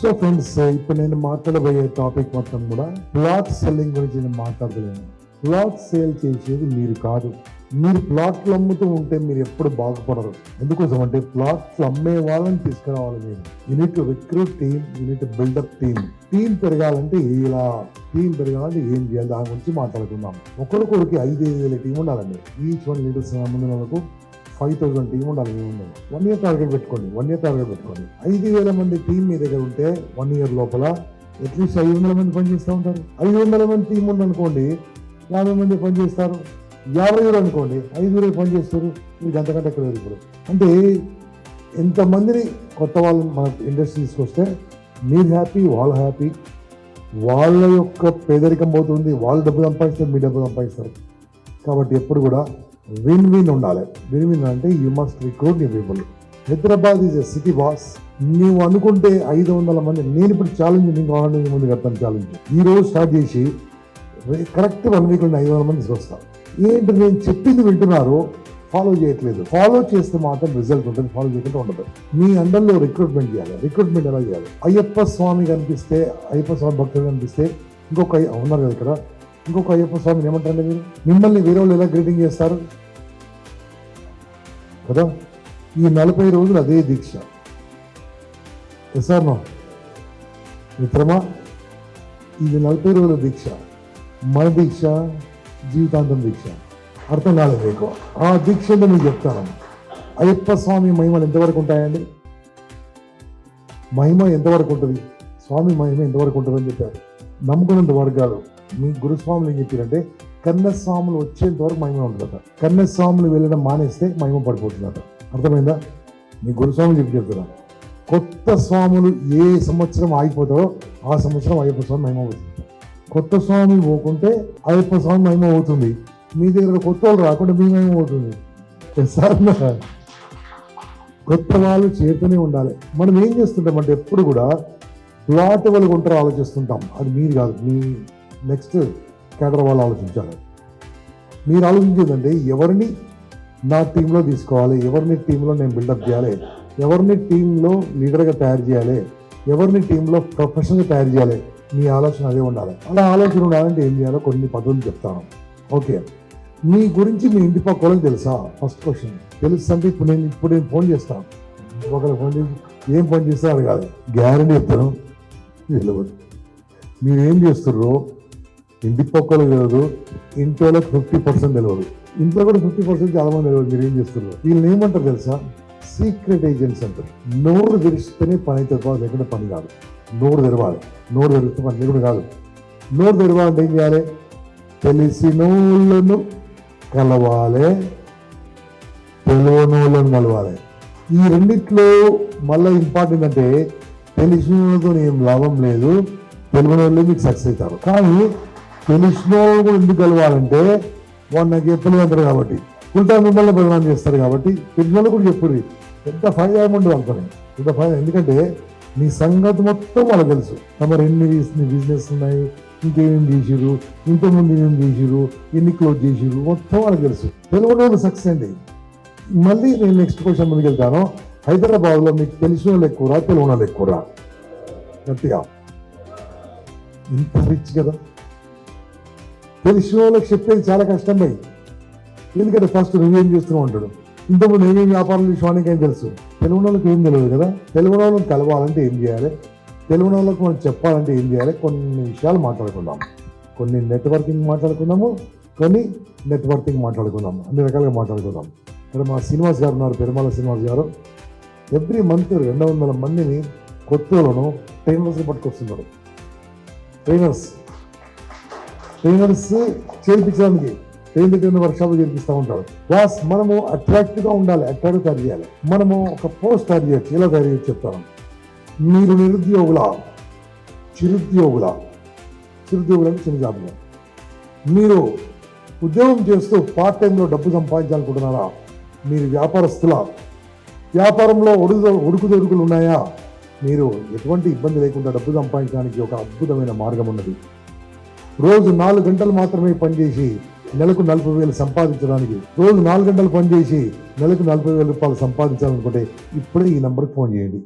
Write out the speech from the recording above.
So friends, ఇప్పుడు నేను మాట్లాడబోయే topic మొత్తం కూడా ప్లాట్ సెల్లింగ్ గురించి నేను మాట్లాడలేను. ప్లాట్ సేల్ చేసేది మీరు కాదు. మీరు ప్లాట్లు అమ్ముతూ ఉంటే మీరు ఎప్పుడు బాగుపడరు. ఎందుకోసం అంటే ప్లాట్లు అమ్మే వాళ్ళని తీసుకురావాలి. మీరు unit to recruit team, unit to buildup team. Team పెరగాలంటే టీం పెరగాలంటే ఏం చేయాలి, దాని గురించి మాట్లాడుకుందాం. ఒకరికొరికి 5,000 టీం ఉండాలండి. ఈచ్ వన్ లీడర్స్ ముందు వాళ్ళకు 5,000 టీం ఉండాలి. 1 year టార్గెట్ పెట్టుకోండి. 5,000 మంది టీం మీ దగ్గర ఉంటే 1 year లోపల అట్లీస్ట్ 500 మంది పనిచేస్తూ ఉంటారు. 500 మంది టీం ఉందనుకోండి, 50 మంది పనిచేస్తారు. 50 అనుకోండి, 5 పనిచేస్తారు. మీకు అంతకంటే ఎక్కడ లేదు. ఇప్పుడు అంటే ఎంతమందిని కొత్త వాళ్ళు మన ఇండస్ట్రీ తీసుకొస్తే మీరు హ్యాపీ, వాళ్ళు హ్యాపీ. వాళ్ళ యొక్క పేదరికం పోతుంది, వాళ్ళు డబ్బు సంపాదిస్తారు, మీ డబ్బు సంపాదిస్తారు. కాబట్టి ఎప్పుడు కూడా విన్ విన్ ఉండాలి. విన్ విన్ అంటే you must recruit new people. Hyderabad is a city boss. నువ్వు అనుకుంటే 500 మంది, నేను ఇప్పుడు ఛాలెంజ్ నీకు ఆల్రెడీ ముందు కడతాను. ఛాలెంజ్ ఈ రోజు స్టార్ట్ చేసి కరెక్ట్ 1 week 500 మంది తీసుకొస్తాను. ఏంటి నేను చెప్పింది వింటున్నారు, ఫాలో చేయట్లేదు. ఫాలో చేస్తే మాత్రం రిజల్ట్ ఉంటుంది, ఫాలో చేయకుండా ఉండదు. మీ అండర్లో రిక్రూట్మెంట్ చేయాలి. రిక్రూట్మెంట్ ఎలా చేయాలి? అయ్యప్ప స్వామి కనిపిస్తే, అయ్యప్ప స్వామి భక్తులు కనిపిస్తే ఇంకొక ఉన్నారు కదా ఇక్కడ, ఇంకొక అయ్యప్ప స్వామిని ఏమంటారండి మీరు? మిమ్మల్ని వేరే వాళ్ళు ఎలా గ్రీటింగ్ చేస్తారు కదా? ఈ 40 రోజులు అదే దీక్ష. ఎస్ఆర్ నో మిత్రమా, ఇది 40 రోజుల దీక్ష. మన దీక్ష జీవితాంతం దీక్ష. అర్థం కాలేదు మీకు? ఆ దీక్షలో మీకు చెప్తాను. అయ్యప్ప స్వామి మహిమలు ఎంతవరకు ఉంటాయండి? మహిమ ఎంతవరకు ఉంటుంది? స్వామి మహిమ ఎంతవరకు ఉంటుంది అని చెప్పారు. నమ్ముకున్నంత వరకు కాదు. మీ గురుస్వాములు ఏం చెప్పారంటే కన్యస్వాములు వచ్చేంత వరకు మహిమ ఉంటుందట. కన్యస్వాములు వెళ్ళడం మానేస్తే మహిమ పడిపోతుందట. అర్థమైందా? మీ గురుస్వాములు చెప్తున్నారు. కొత్త స్వాములు ఏ సంవత్సరం ఆగిపోతారో ఆ సంవత్సరం అయ్యప్ప స్వామి మహిమ అవుతుంది. కొత్త స్వామి పోకుంటే అయ్యప్ప స్వామి మహిమ అవుతుంది. మీ దగ్గర కొత్త వాళ్ళు రాకుండా మీ మహిమ అవుతుంది. కొత్త వాళ్ళు చేరుతూనే ఉండాలి. మనం ఏం చేస్తుంటామంటే ఎప్పుడు కూడా ప్లాట్ వాళ్ళు కొంటారో ఆలోచిస్తుంటాం. అది మీరు కాదు, మీ నెక్స్ట్ కేటర్ వాళ్ళు ఆలోచించాలి. మీరు ఆలోచించేదంటే ఎవరిని నా టీంలో తీసుకోవాలి, ఎవరిని టీంలో నేను బిల్డప్ చేయాలి, ఎవరిని టీంలో లీడర్గా తయారు చేయాలి, ఎవరిని టీంలో ప్రొఫెషనల్గా తయారు చేయాలి. మీ ఆలోచన అదే ఉండాలి. అలా ఆలోచన ఉండాలంటే ఏం చేయాలో కొన్ని పద్ధతులు చెప్తాను. ఓకే, మీ గురించి మీ ఇంటి పక్క వాళ్ళకి తెలుసా? First question. తెలుసు అంటే ఇప్పుడు నేను ఫోన్ చేస్తాను. ఒకరికి ఫోన్ చేసి ఏం పని చేస్తారో కాదు, గ్యారంటీ చెప్తాను. తెలియదు. మీరేం చేస్తుర్రో ఇంటి పక్కలు తెలియదు, ఇంటి వాళ్ళకి 50% తెలియదు. ఇంట్లో కూడా 50% చాలా మంది తెలియదు మీరు ఏం చేస్తుర్రో. వీళ్ళని ఏమంటారు తెలుసా? సీక్రెట్ ఏజెంట్స్ అంటారు. నోరు తెరిస్తేనే పని అయితే లేకుండా పని కాదు. నోరు తెరవాలి. నోరు తెరిస్తే పని లేకుండా కాదు. నోరు తెరవాలంటే ఏం చేయాలి? తెలిసినోళ్ళను కలవాలి, తెలియనోళ్ళను కలవాలి. ఈ రెండిట్లో మళ్ళీ ఇంపార్టెంట్ అంటే తెలిసిన వాళ్ళతో ఏం లాభం లేదు, తెలియని వాళ్ళే మీకు సక్సెస్ అవుతారు. కానీ తెలిసిన వాళ్ళు కూడా ఎందుకు కలవాలంటే వాళ్ళు నాకు ఎప్పుడు అంటారు కాబట్టి, ఉల్టా మిమ్మల్ని బదనాం చేస్తారు కాబట్టి తెలిసిన వాళ్ళు కూడా చెప్పుర్రి. ఎంత ఫైదా ఏముండదు అనుకోని, ఎంత ఫైదా. ఎందుకంటే మీ సంగతి మొత్తం వాళ్ళకి తెలుసు. తమరు ఎన్ని బిజినెస్ ఉన్నాయి, ఇంకేమేం చేసిరు, ఇంతకుముందు ఏమేం చేసిరు, ఎన్ని క్లోజ్ చేసిరు, మొత్తం వాళ్ళకి తెలుసు. తెలియని వాళ్ళు సక్సెస్ అండి. మళ్ళీ నేను నెక్స్ట్ క్వశ్చన్ ముందుకు వెళ్తాను. హైదరాబాద్లో మీకు తెలిసిన వాళ్ళు ఎక్కువరా, తెలియని వాళ్ళు ఎక్కువరా? గట్టిగా. ఇంత రిచ్ కదా. తెలిసిన వాళ్ళకి చెప్పేది చాలా కష్టం భయ్. ఎందుకంటే ఫస్ట్ నువ్వేం చేస్తూ ఉంటాడు, ఇంతకుముందు ఏమేమి వ్యాపారం చేసేవానికి ఏం తెలుసు. తెలియని వాళ్ళకి ఏం తెలియదు కదా. తెలియని వాళ్ళని కలవాలంటే ఏం చేయాలి, తెలియని వాళ్ళకి మనం చెప్పాలంటే ఏం చేయాలి, కొన్ని విషయాలు మాట్లాడుకుందాం. కొన్ని నెట్వర్కింగ్ మాట్లాడుకుందాము, కొన్ని నెట్వర్కింగ్ మాట్లాడుకుందాం. అన్ని రకాలుగా మాట్లాడుకుందాం. ఇక్కడ మా శ్రీనివాస్ గారు ఉన్నారు, పెరుమాల శ్రీనివాస్ గారు. ఎవ్రీ మంత్ 200 మందిని కొత్తలను ట్రైనర్స్ని పట్టుకొస్తున్నారు. ట్రైనర్స్ చేర్పించడానికి ట్రైన్ వర్క్షాప్లు చేర్పిస్తూ ఉంటారు. ప్లస్ మనము అట్రాక్టివ్గా ఉండాలి, అట్రాక్టివ్ తయారు చేయాలి. మనము ఒక పోస్ట్ తయారు చేయొచ్చు. ఎలా తయారు చేయొచ్చు చెప్తాను. మీరు చిరుద్యోగుల అంటే చిన్న జాబులు. మీరు ఉద్యోగం చేస్తూ పార్ట్ టైంలో డబ్బు సంపాదించాలనుకుంటున్నారా? మీరు వ్యాపారంలో ఒడుకుదొడుకులు ఉన్నాయా? మీరు ఎటువంటి ఇబ్బంది లేకుండా డబ్బు సంపాదించడానికి ఒక అద్భుతమైన మార్గం ఉన్నది. రోజు 4 గంటలు మాత్రమే పనిచేసి నెలకు 40,000 సంపాదించడానికి, రోజు 4 గంటలు పనిచేసి నెలకు 40,000 రూపాయలు సంపాదించాలనుకుంటే ఇప్పుడే ఈ నెంబర్కి ఫోన్ చేయండి.